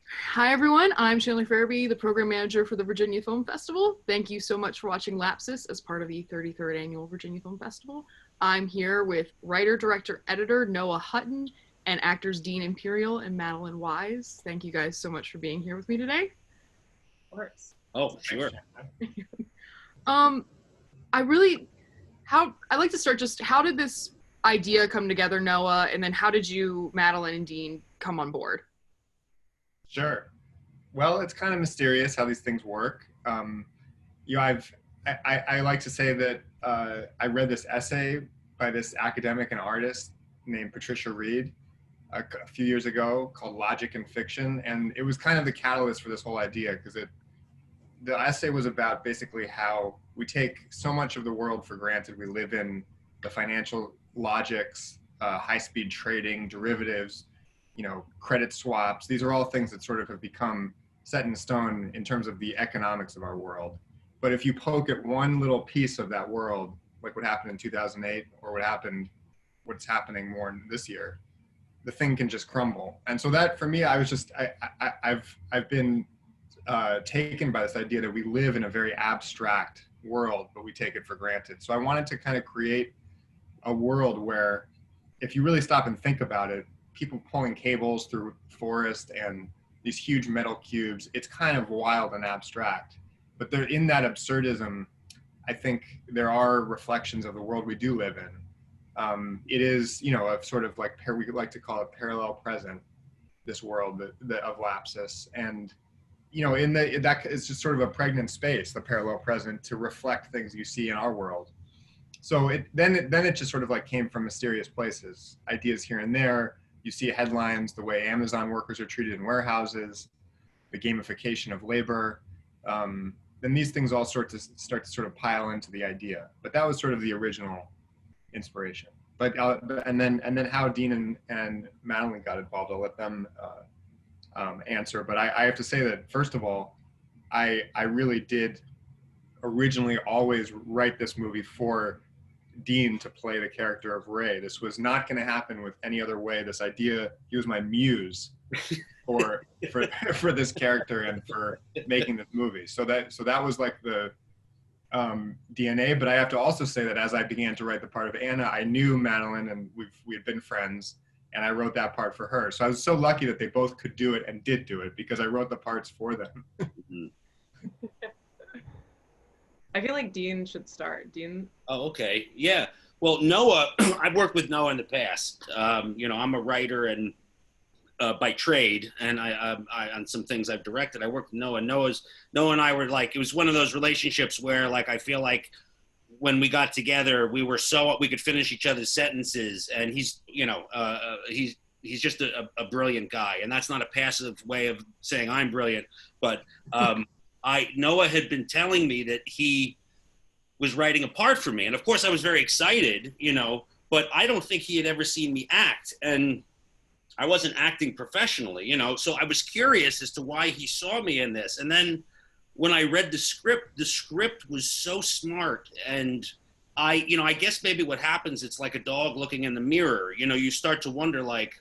Hi everyone, I'm Chandler Ferrebee, the program manager for the Virginia Film Festival. Thank you so much for watching Lapsis as part of the 33rd Annual Virginia Film Festival. I'm here with writer, director, editor Noah Hutton and actors Dean Imperial and Madeline Wise. Thank you guys so much for being here with me today. Of course. Oh, sure. Um, I'd like to start just how did this idea come together, Noah, and then how did you, Madeline and Dean, come on board? Sure. Well, it's kind of mysterious how these things work. I like to say that I read this essay by this academic and artist named Patricia Reed a few years ago called Logic and Fiction, and it was kind of the catalyst for this whole idea because the essay was about basically how we take so much of the world for granted. We live in the financial logics, high-speed trading, derivatives, credit swaps. These are all things that sort of have become set in stone in terms of the economics of our world. But if you poke at one little piece of that world, like what happened in 2008 or what's happening more this year, the thing can just crumble. And so that for me, I've been taken by this idea that we live in a very abstract world, but we take it for granted. So I wanted to kind of create a world where if you really stop and think about it, people pulling cables through forest and these huge metal cubes, it's kind of wild and abstract. But there, in that absurdism, I think there are reflections of the world we do live in. It is, a sort of like, we like to call it parallel present, this world of Lapsis. And, that is just sort of a pregnant space, the parallel present, to reflect things you see in our world. So then it just sort of like came from mysterious places, ideas here and there. You see headlines, the way Amazon workers are treated in warehouses, the gamification of labor. Then these things all start to sort of pile into the idea. But that was sort of the original inspiration. But and then how Dean and Madeline got involved, I'll let them answer. But I have to say that first of all, I really did originally always write this movie for Dean to play the character of Ray. This was not going to happen with any other way. This idea, he was my muse for this character and for making this movie. So that was like the DNA. But I have to also say that as I began to write the part of Anna, I knew Madeline and we had been friends, and I wrote that part for her. So I was so lucky that they both could do it and did do it because I wrote the parts for them. I feel like Dean should start. Dean? Oh, okay. Yeah. Well, Noah, I've worked with Noah in the past. I'm a writer and by trade, and I on some things I've directed. I worked with Noah. Noah and I were like, it was one of those relationships where like I feel like when we got together, we could finish each other's sentences, and he's just a brilliant guy, and that's not a passive way of saying I'm brilliant, but Noah had been telling me that he was writing a part for me. And of course I was very excited, but I don't think he had ever seen me act. And I wasn't acting professionally, so I was curious as to why he saw me in this. And then when I read the script was so smart. And I guess maybe what happens, it's like a dog looking in the mirror, you start to wonder, like,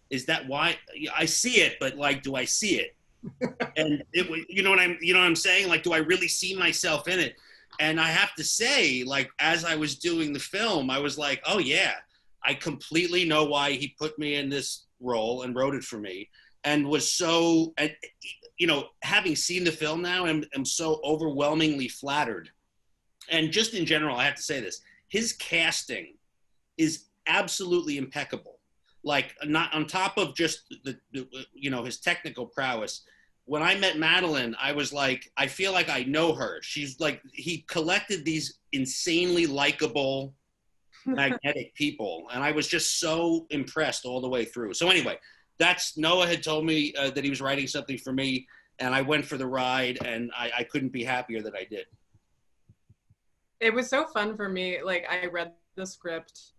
is that why I see it, but like, do I see it? And you know what I'm saying? Like, do I really see myself in it? And I have to say, like, as I was doing the film, I was like, oh yeah, I completely know why he put me in this role and wrote it for me, and was so, having seen the film now, I'm so overwhelmingly flattered. And just in general, I have to say this, his casting is absolutely impeccable. Like, not on top of just his technical prowess. When I met Madeline, I was like, I feel like I know her. She's like, he collected these insanely likable, magnetic people, and I was just so impressed all the way through. So anyway, Noah had told me that he was writing something for me, and I went for the ride, and I couldn't be happier that I did. It was so fun for me. Like, I read the script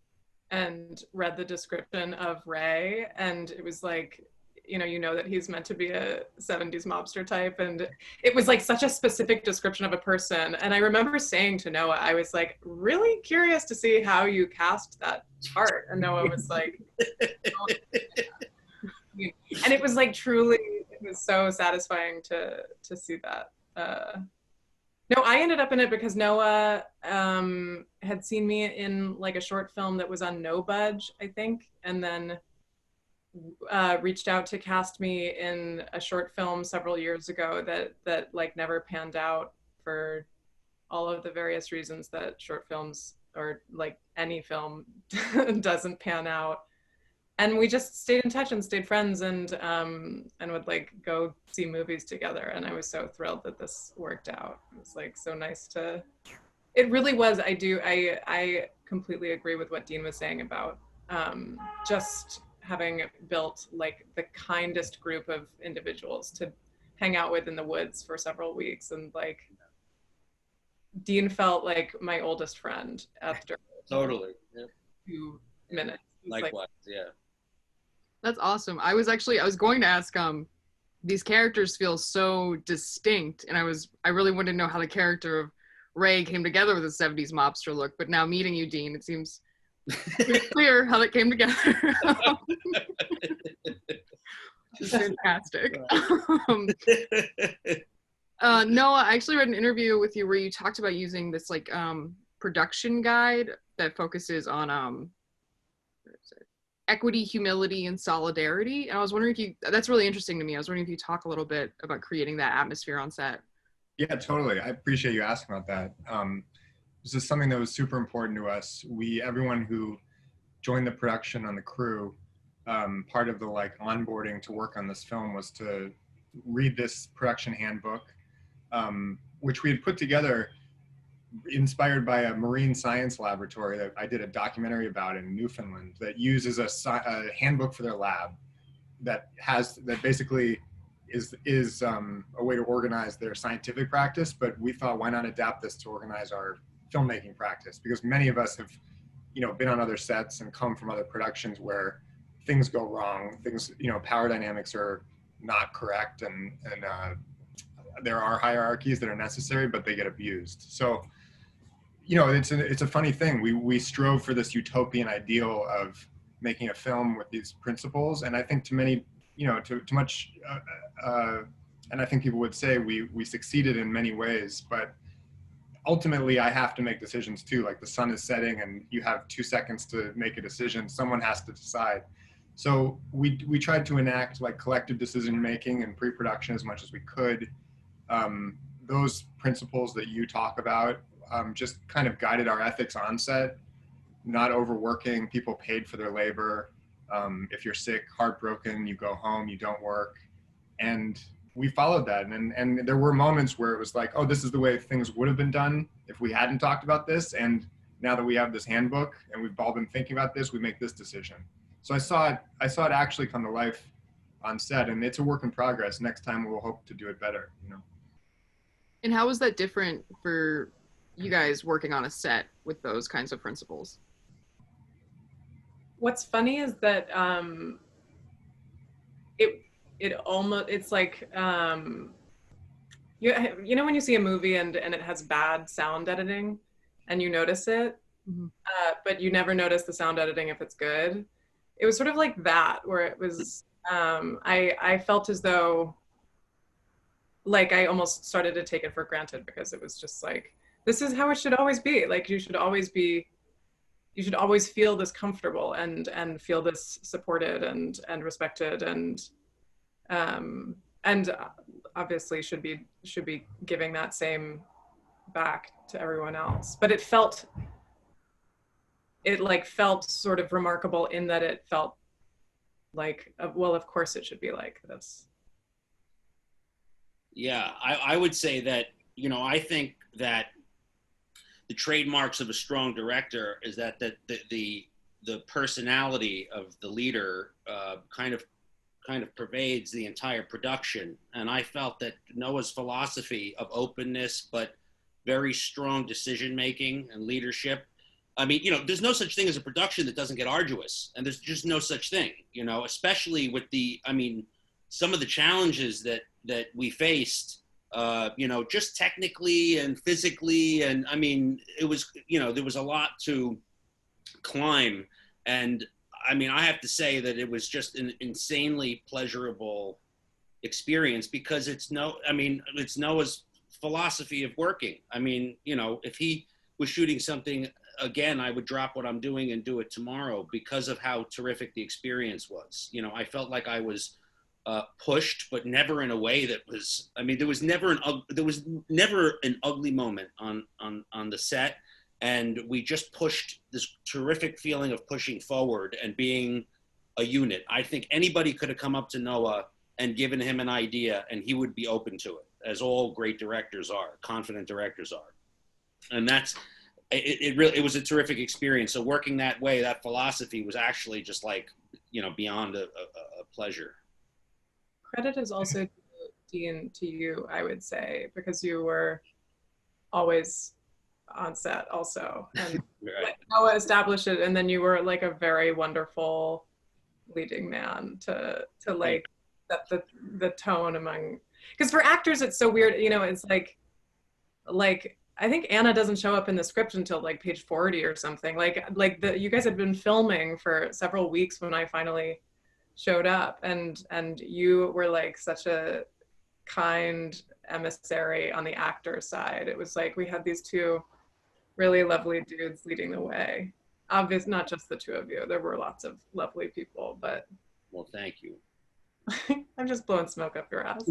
and read the description of Ray, and it was like, that he's meant to be a 70s mobster type, and it was like such a specific description of a person. And I remember saying to Noah, I was like really curious to see how you cast that part, and Noah was like, oh, And it was like truly, it was so satisfying to see that. No, I ended up in it because Noah had seen me in like a short film that was on No Budge, I think, and then reached out to cast me in a short film several years ago that like never panned out for all of the various reasons that short films or like any film doesn't pan out. And we just stayed in touch and stayed friends and would like go see movies together. And I was so thrilled that this worked out. It was like so nice to, it really was. I completely agree with what Dean was saying about just having built like the kindest group of individuals to hang out with in the woods for several weeks. And like Dean felt like my oldest friend after Totally. 2 minutes. Likewise, like, yeah. That's awesome. I was going to ask, these characters feel so distinct, and I really wanted to know how the character of Ray came together with the 70s mobster look, but now meeting you, Dean, it seems pretty clear how that came together. It's fantastic. Noah, I actually read an interview with you where you talked about using this like production guide that focuses on equity, humility, and solidarity. And I was wondering if that's really interesting to me. I was wondering if you talk a little bit about creating that atmosphere on set. Yeah, totally. I appreciate you asking about that. This is something that was super important to us. Everyone who joined the production on the crew, part of the like onboarding to work on this film was to read this production handbook, which we had put together inspired by a marine science laboratory that I did a documentary about in Newfoundland that uses a handbook for their lab that basically is a way to organize their scientific practice. But we thought, why not adapt this to organize our filmmaking practice? Because many of us have, been on other sets and come from other productions where things go wrong, power dynamics are not correct, and there are hierarchies that are necessary, but they get abused. So, it's a funny thing. We strove for this utopian ideal of making a film with these principles, and I think to many, to much, and I think people would say we succeeded in many ways, but ultimately I have to make decisions too. Like the sun is setting, and you have 2 seconds to make a decision. Someone has to decide. So we tried to enact like collective decision making and pre-production as much as we could. Those principles that you talk about just kind of guided our ethics on set, not overworking, people paid for their labor. If you're sick, heartbroken, you go home, you don't work. And we followed that. And there were moments where it was like, oh, this is the way things would have been done if we hadn't talked about this. And now that we have this handbook and we've all been thinking about this, we make this decision. So I saw it actually come to life on set, and it's a work in progress. Next time we'll hope to do it better, And how was that different for you guys working on a set with those kinds of principles? What's funny is that it's like when you see a movie and it has bad sound editing and you notice it, mm-hmm. But you never notice the sound editing if it's good. It was sort of like that, where it was I felt as though like I almost started to take it for granted, because it was just like, this is how it should always be. Like you should always feel this comfortable and feel this supported and respected and obviously should be giving that same back to everyone else. But it felt sort of remarkable in that it felt like, well, of course it should be like this. Yeah, I would say that, I think that the trademarks of a strong director is that the personality of the leader kind of pervades the entire production. And I felt that Noah's philosophy of openness, but very strong decision making and leadership. I mean, there's no such thing as a production that doesn't get arduous, and there's just no such thing, especially with some of the challenges that we faced, just technically and physically. And I mean, it was, there was a lot to climb. And I mean, I have to say that it was just an insanely pleasurable experience because it's Noah's philosophy of working. I mean, you know, if he was shooting something again, I would drop what I'm doing and do it tomorrow because of how terrific the experience was. You know, I felt like I was pushed, but never in a way that was. I mean, there was never an ugly moment on the set, and we just pushed this terrific feeling of pushing forward and being a unit. I think anybody could have come up to Noah and given him an idea, and he would be open to it, as all great directors are, confident directors are, and that's. It was a terrific experience. So working that way, that philosophy was actually just like, you know, beyond a pleasure. Credit is also, Dean, to you, I would say, because you were always on set also. And Right. Noah established it, and then you were like a very wonderful leading man to like set the tone among, because for actors it's so weird, you know, it's like I think Anna doesn't show up in the script until like page 40 or something. You guys had been filming for several weeks when I finally showed up, and you were like such a kind emissary on the actor side. It was like we had these two really lovely dudes leading the way. Obviously, not just the two of you. There were lots of lovely people, but. Well, thank you. I'm just blowing smoke up your ass.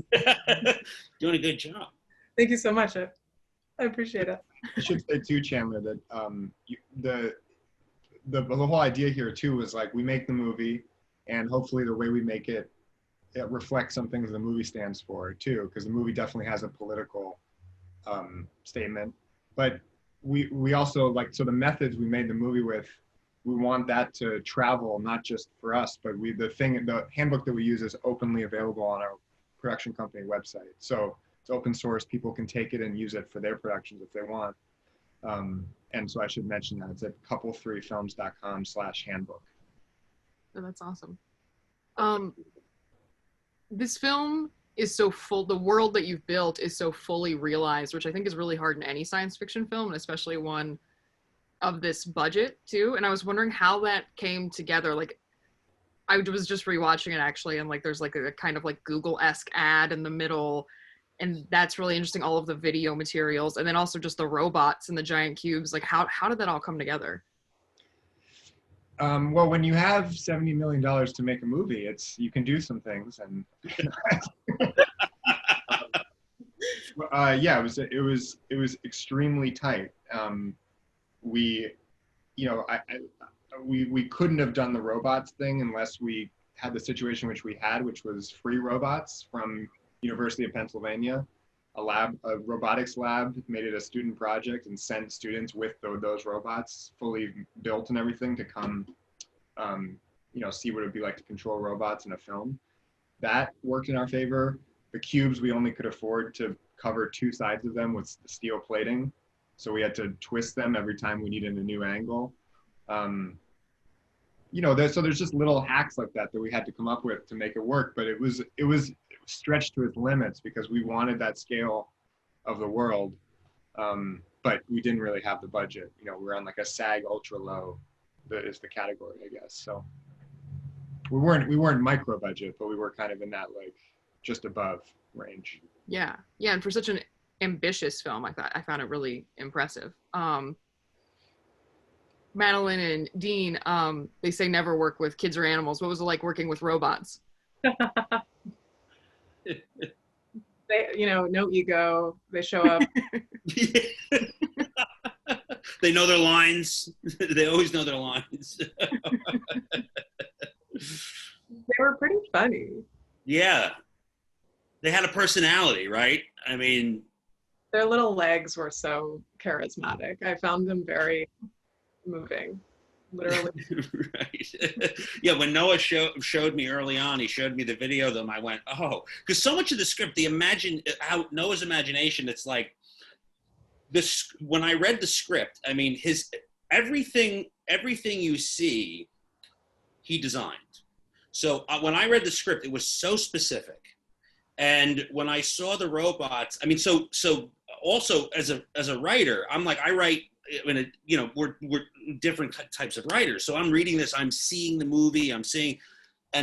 Doing a good job. Thank you so much. I appreciate it. I should say too, Chandler, that the whole idea here too was like we make the movie, and hopefully the way we make it, it reflects some things the movie stands for too, because the movie definitely has a political statement. But we also like, so the methods we made the movie with, we want that to travel not just for us, but the handbook that we use is openly available on our production company website. So it's open source, people can take it and use it for their productions if they want. And so I should mention that it's at couple3films.com/handbook. Oh, that's awesome. This film is so full, the world that you've built is so fully realized, which I think is really hard in any science fiction film, and especially one of this budget too. And I was wondering how that came together. Like, I was just rewatching it actually, and like there's like a kind of like Google-esque ad in the middle, and that's really interesting, all of the video materials, and then also just the robots and the giant cubes. Like how did that all come together? Well, when you have $70 million to make a movie, you can do some things, and yeah, it was extremely tight. We couldn't have done the robots thing unless we had the situation which we had, which was free robots from University of Pennsylvania, a robotics lab made it a student project and sent students with those robots fully built and everything to come, see what it would be like to control robots in a film. That worked in our favor. The cubes, we only could afford to cover two sides of them with the steel plating, so we had to twist them every time we needed a new angle. So there's just little hacks like that we had to come up with to make it work, but it was stretched to its limits because we wanted that scale of the world, but we didn't really have the budget. We're on like a SAG ultra low, that is the category, I guess. So we weren't micro budget, but we were kind of in that like just above range. Yeah, and for such an ambitious film, I found it really impressive. Madeline and Dean, they say never work with kids or animals. What was it like working with robots? They, no ego. They show up. They know their lines. They always know their lines. They were pretty funny. Yeah. They had a personality, right? I mean, their little legs were so charismatic. I found them very moving, literally. Right. Yeah, when Noah showed me early on, he showed me the video of them, I went, oh, because so much of the script, how Noah's imagination, it's like, when I read the script, I mean, everything you see, he designed. So when I read the script, it was so specific. And when I saw the robots, I mean, so also as a writer, I'm like, I write we're different types of writers. So I'm reading this, I'm seeing the movie, and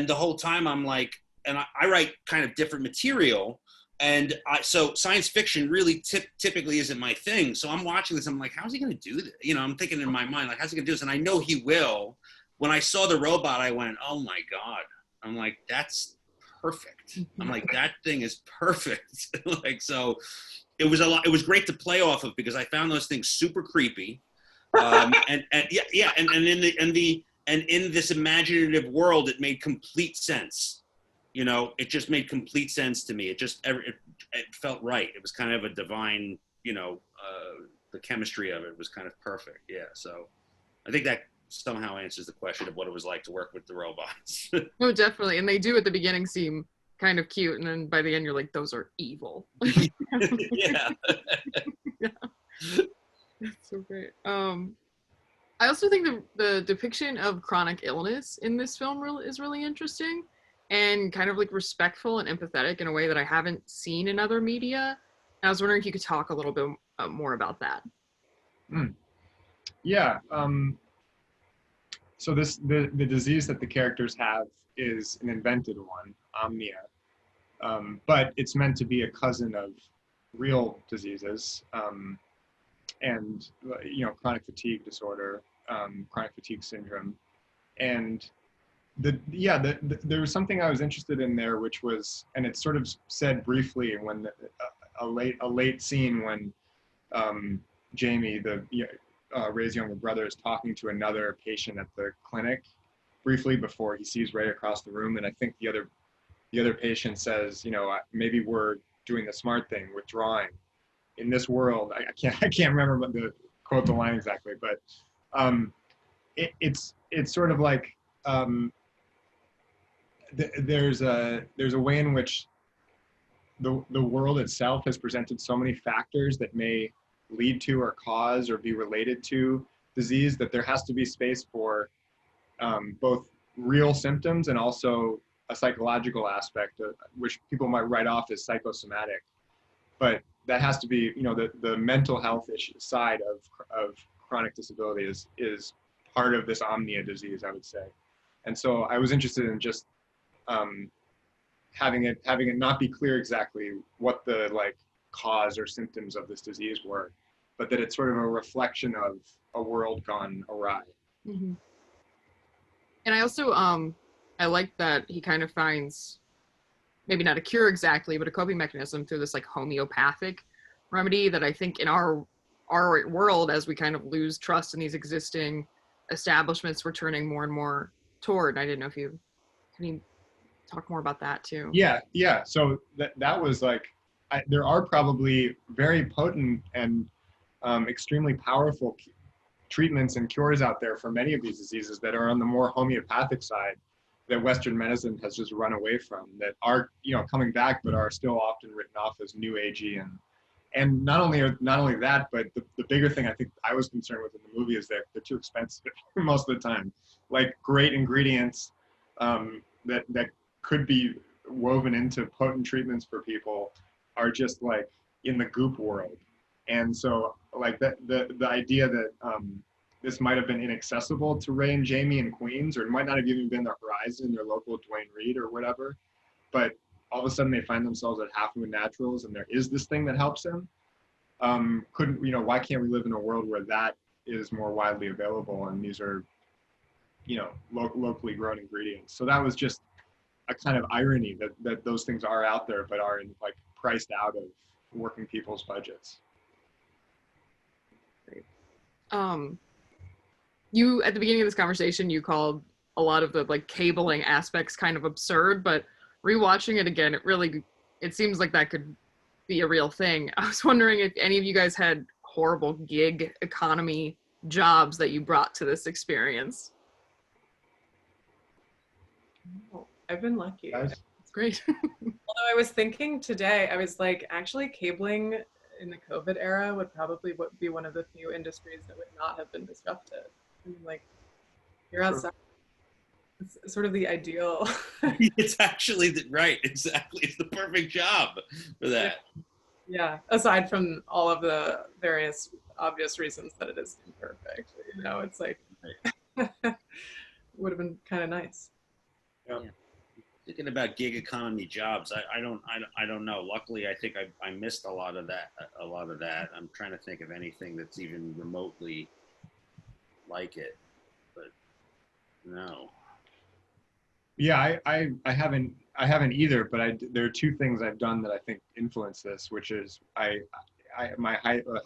the whole time I'm like, and I write kind of different material. And so science fiction really typically isn't my thing. So I'm watching this, I'm like, how's he going to do this? I'm thinking in my mind, like, how's he going to do this? And I know he will. When I saw the robot, I went, oh my God. I'm like, that's perfect. I'm like, that thing is perfect. Like, so it was great to play off of, because I found those things super creepy. And in this imaginative world, it made complete sense. It just made complete sense to me. It felt right. It was kind of a divine, the chemistry of it was kind of perfect. Yeah. So I think that somehow answers the question of what it was like to work with the robots. No, definitely. And they do at the beginning seem kind of cute. And then by the end, you're like, those are evil. Yeah. Yeah. That's so great. I also think the depiction of chronic illness in this film is really interesting, and kind of like respectful and empathetic in a way that I haven't seen in other media. And I was wondering if you could talk a little bit more about that. Yeah. So the disease that the characters have is an invented one, omnia, but it's meant to be a cousin of real diseases, and chronic fatigue disorder, chronic fatigue syndrome, and there was something I was interested in there, which was, and it's sort of said briefly when a late scene when Jamie, Ray's younger brother, is talking to another patient at the clinic briefly before he sees Ray across the room, and I think the other patient says, maybe we're doing the smart thing, withdrawing. In this world, I can't remember the line exactly, but it's sort of like. There's a way in which the world itself has presented so many factors that may lead to or cause or be related to disease, that there has to be space for both real symptoms and also a psychological aspect, which people might write off as psychosomatic. But that has to be, the mental health issue side of chronic disability is part of this omnia disease, I would say. And so I was interested in just having it not be clear exactly what the cause or symptoms of this disease were, but that it's sort of a reflection of a world gone awry. Mm-hmm. And I also I like that he kind of finds maybe not a cure exactly, but a coping mechanism through this homeopathic remedy that I think in our world, as we kind of lose trust in these existing establishments, we're turning more and more toward. I didn't know if can you talk more about that too? Yeah. So that was there are probably very potent and extremely powerful treatments and cures out there for many of these diseases that are on the more homeopathic side, that Western medicine has just run away from, that are coming back, but are still often written off as new agey. And not only that, but the bigger thing I think I was concerned with in the movie is that they're too expensive most of the time. Great ingredients that could be woven into potent treatments for people are just in the goop world. And so the idea that this might have been inaccessible to Ray and Jamie in Queens, or it might not have even been the horizon, their local Duane Reade or whatever, but all of a sudden they find themselves at Half Moon Naturals and there is this thing that helps them. Why can't we live in a world where that is more widely available and these are, locally grown ingredients? So that was just a kind of irony that those things are out there, but are priced out of working people's budgets. Great. You, at the beginning of this conversation, you called a lot of the cabling aspects kind of absurd, but rewatching it again, it seems like that could be a real thing. I was wondering if any of you guys had horrible gig economy jobs that you brought to this experience. Oh, I've been lucky. That's great. Although I was thinking today, I was actually cabling in the COVID era would probably be one of the few industries that would not have been disrupted. I mean, you're outside. It's sort of the ideal. It's actually right. Exactly. It's the perfect job for that. Yeah. Aside from all of the various obvious reasons that it is imperfect. You know, it's like would have been kind of nice. Yeah. Thinking about gig economy jobs, I don't know. Luckily, I think I missed a lot of that. I'm trying to think of anything that's even remotely like it, but no. Yeah, I haven't either, but there are two things I've done that I think influence this, which is my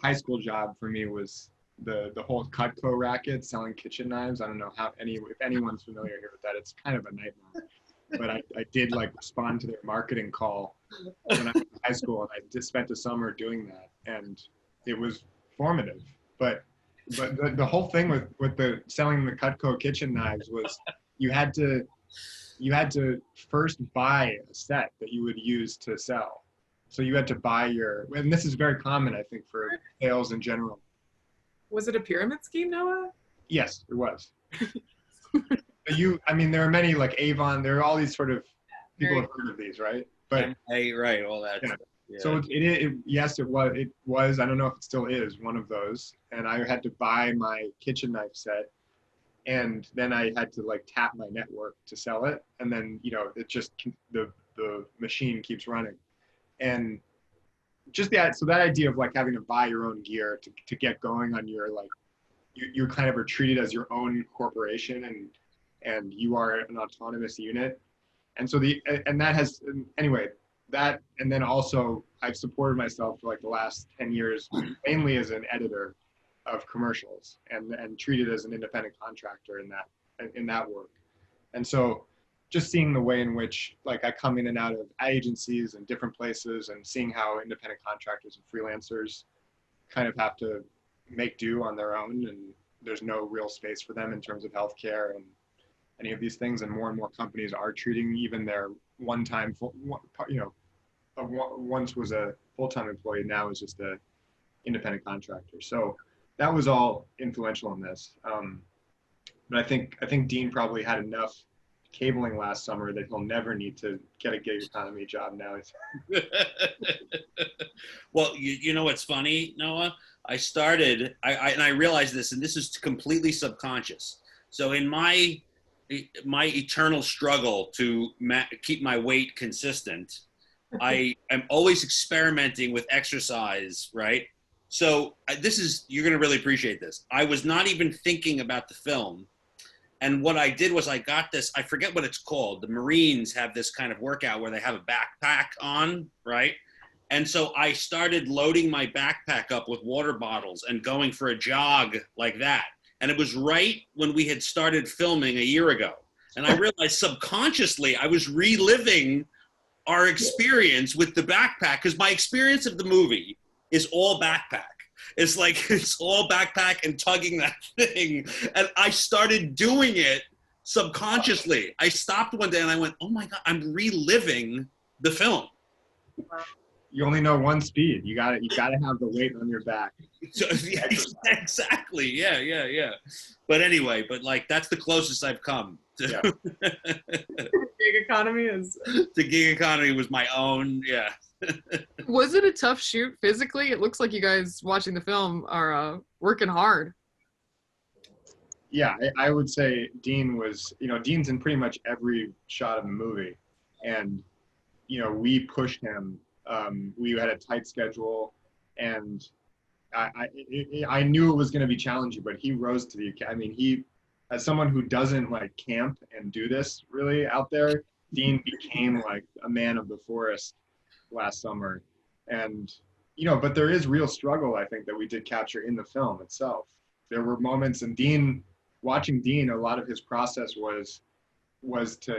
high school job for me was the whole Cutco racket, selling kitchen knives. I don't know if anyone's familiar here with that. It's kind of a nightmare. But I did like respond to their marketing call when I was in high school, and I just spent a summer doing that, and it was formative. But the whole thing with the selling the Cutco kitchen knives was you had to first buy a set that you would use to sell. So you had to buy and this is very common, I think, for sales in general. Was it a pyramid scheme, Noah? Yes, it was. I mean, there are many like Avon. There are all these sort of people have heard of these, right? But right, all that. Yeah. Yeah. So yes, it was. I don't know if it still is one of those. And I had to buy my kitchen knife set, and then I had to like tap my network to sell it, and then it just the machine keeps running, and just so that idea of like having to buy your own gear to get going on your like you're kind of are treated as your own corporation, and you are an autonomous unit. And so that has, anyway, that, and then also I've supported myself for like the last 10 years, mainly as an editor of commercials and treated as an independent contractor in that work. And so just seeing the way in which like I come in and out of agencies and different places, and seeing how independent contractors and freelancers kind of have to make do on their own, and there's no real space for them in terms of healthcare and any of these things, and more companies are treating even their once was a full-time employee, now is just a independent contractor. So that was all influential in this. But I think Dean probably had enough cabling last summer that he'll never need to get a gig economy job now. Well, you know what's funny, Noah? I realized this, and this is completely subconscious. So in my eternal struggle to keep my weight consistent, I am always experimenting with exercise, right? So you're going to really appreciate this. I was not even thinking about the film. And what I did was I got this, I forget what it's called. The Marines have this kind of workout where they have a backpack on, right? And so I started loading my backpack up with water bottles and going for a jog like that. And it was right when we had started filming a year ago. And I realized subconsciously I was reliving our experience with the backpack, because my experience of the movie is all backpack. It's like, it's all backpack and tugging that thing. And I started doing it subconsciously. I stopped one day and I went, oh my God, I'm reliving the film. You only know one speed. You gotta have the weight on your back. So, yeah, exactly. Yeah. But anyway, like that's the closest I've come to. Yeah. Gig economy is. The gig economy was my own. Yeah. Was it a tough shoot physically? It looks like you guys watching the film are working hard. Yeah, I would say Dean was. Dean's in pretty much every shot of the movie, and we pushed him. We had a tight schedule, and I knew it was going to be challenging, but he rose to the. I mean, he, as someone who doesn't like camp and do this really out there, Dean became like a man of the forest last summer, and but there is real struggle, I think, that we did capture in the film itself. There were moments, and watching Dean, a lot of his process was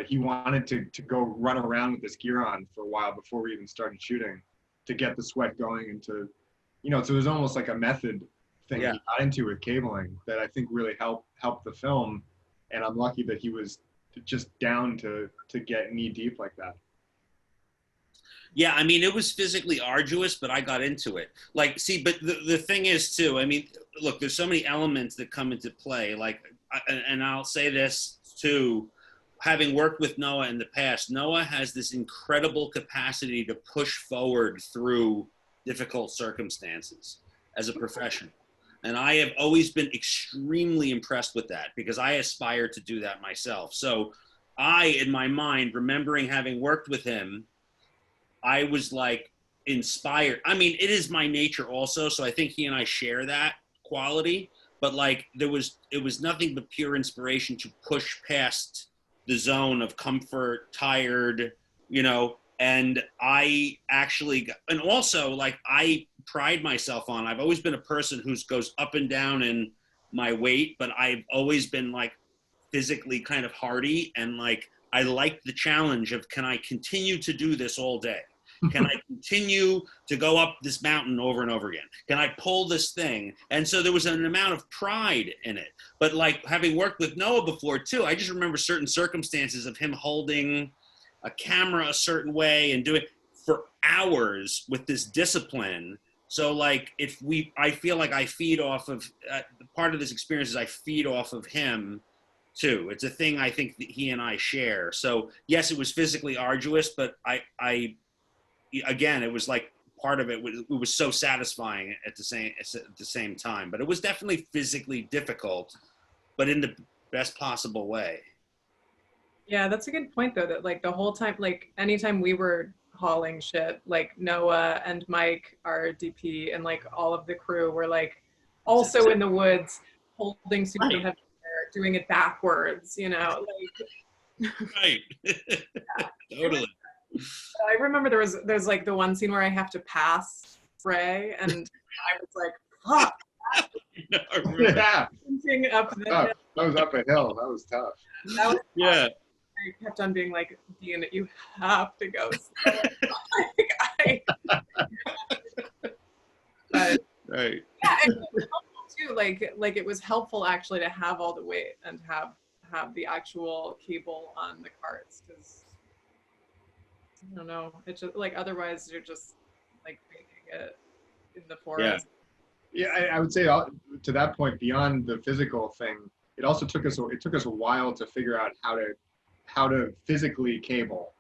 he wanted to go run around with this gear on for a while before we even started shooting, to get the sweat going, and to so there's almost like a method thing he got into with cabling that I think really helped the film, and I'm lucky that he was just down to get knee deep like that. Yeah, I mean, it was physically arduous, but I got into it. Like, see, but the thing is too, I mean, look, there's so many elements that come into play, like, and I'll say this too, having worked with Noah in the past, Noah has this incredible capacity to push forward through difficult circumstances as a professional. And I have always been extremely impressed with that because I aspire to do that myself. So I, in my mind, remembering having worked with him, I was like inspired. I mean, it is my nature also. So I think he and I share that quality, but like it was nothing but pure inspiration to push past the zone of comfort, tired, you know, and I actually, and also like I pride myself on, I've always been a person who goes up and down in my weight, but I've always been like physically kind of hardy, and like I like the challenge of, can I continue to do this all day? Can I continue to go up this mountain over and over again? Can I pull this thing? And so there was an amount of pride in it. But like having worked with Noah before too, I just remember certain circumstances of him holding a camera a certain way and doing for hours with this discipline. So like I feel like I feed off of, part of this experience is I feed off of him too. It's a thing I think that he and I share. So yes, it was physically arduous, but I again, it was like part of it was so satisfying at the same time. But it was definitely physically difficult, but in the best possible way. Yeah, that's a good point though, that like the whole time, like anytime we were hauling shit, like Noah and Mike, our DP, and like all of the crew were like also in the woods holding super heavy gear, doing it backwards, you know, like right. Totally. I remember there's like the one scene where I have to pass Ray, and I was like, fuck. Yeah. Up the That was up a hill. That was tough. That was yeah. I kept on being like, Dean, you have to go. But right. yeah, it was helpful too. Like it was helpful actually to have all the weight and have the actual cable on the carts, because I don't know, it's just like otherwise you're just like making it in the forest. Yeah, I would say to that point, beyond the physical thing, it also took us a while to figure out how to physically cable,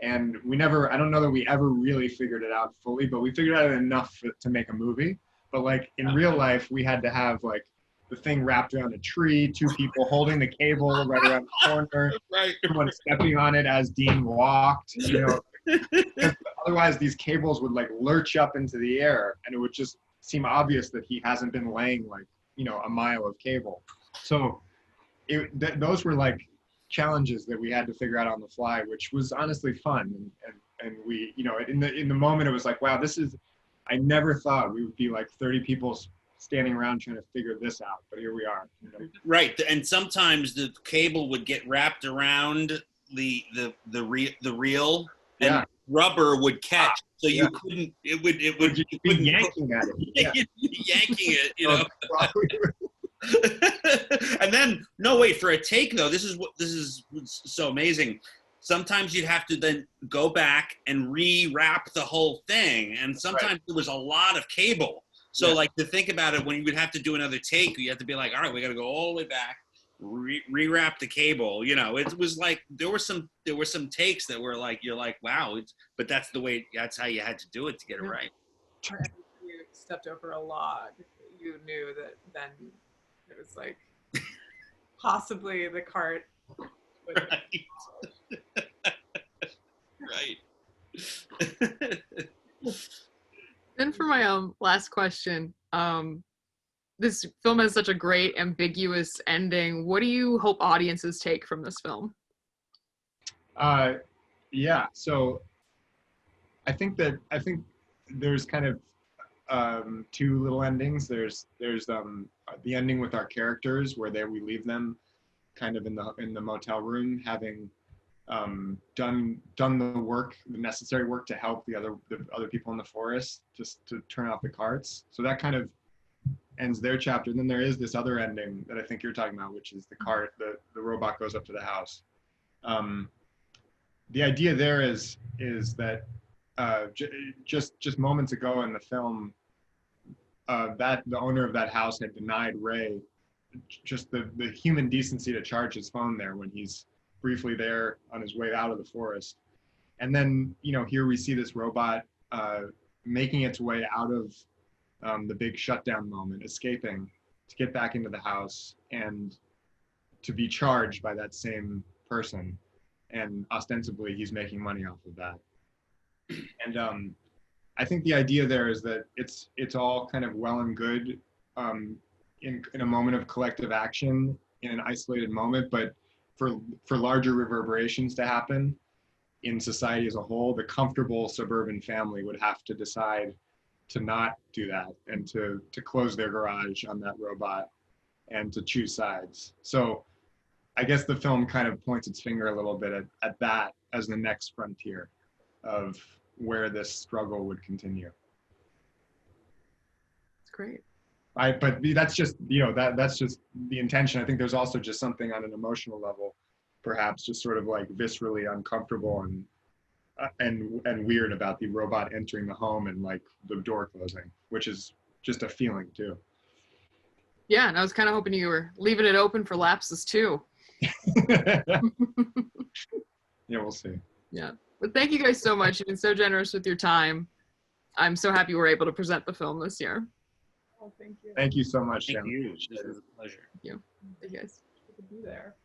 and I don't know that we ever really figured it out fully, but we figured out enough to make a movie. But like in real life, we had to have like the thing wrapped around a tree, two people holding the cable right around the corner, right. someone stepping on it as Dean walked, you know. Otherwise these cables would like lurch up into the air, and it would just seem obvious that he hasn't been laying like, you know, a mile of cable. So those were like challenges that we had to figure out on the fly, which was honestly fun. And we, you know, in the moment it was like, wow, I never thought we would be like 30 people standing around trying to figure this out, but here we are, you know? Right. And sometimes the cable would get wrapped around the reel, and rubber would catch, so you couldn't. It would you'd be yanking at it. Yeah. You'd be yanking it, you know. And then for a take though, this is so amazing. Sometimes you'd have to then go back and re-wrap the whole thing, and sometimes there was a lot of cable. So like to think about it, when you would have to do another take, you have to be like, all right, we got to go all the way back, rewrap the cable. You know, it was like there were some takes that were like, you're like, wow, but that's how you had to do it to get it right. If you stepped over a log, you knew that then it was like possibly the cart would right. Then for my last question, this film has such a great ambiguous ending. What do you hope audiences take from this film? So I think there's kind of two little endings. There's the ending with our characters where we leave them kind of in the motel room, having done the necessary work to help the other people in the forest, just to turn off the carts. So that kind of ends their chapter. And then there is this other ending that I think you're talking about, which is the robot goes up to the house. The idea there is that just moments ago in the film, that the owner of that house had denied Ray just the human decency to charge his phone there when he's briefly there on his way out of the forest. And then, you know, here we see this robot making its way out of the big shutdown moment, escaping to get back into the house and to be charged by that same person. And ostensibly, he's making money off of that. And I think the idea there is that it's all kind of well and good in a moment of collective action in an isolated moment, but for larger reverberations to happen in society as a whole, the comfortable suburban family would have to decide to not do that and to close their garage on that robot and to choose sides. So I guess the film kind of points its finger a little bit at that as the next frontier of where this struggle would continue. It's great. But that's just, that's just the intention. I think there's also just something on an emotional level, perhaps just sort of like viscerally uncomfortable and weird about the robot entering the home and like the door closing, which is just a feeling too. Yeah, and I was kind of hoping you were leaving it open for Lapsis too. Yeah, we'll see. Yeah, but thank you guys so much. You've been so generous with your time. I'm so happy we're able to present the film this year. Oh, thank you. Thank you so much, Thank Chandler. you. It was a pleasure. Thank you. Thank you guys. Good to be there.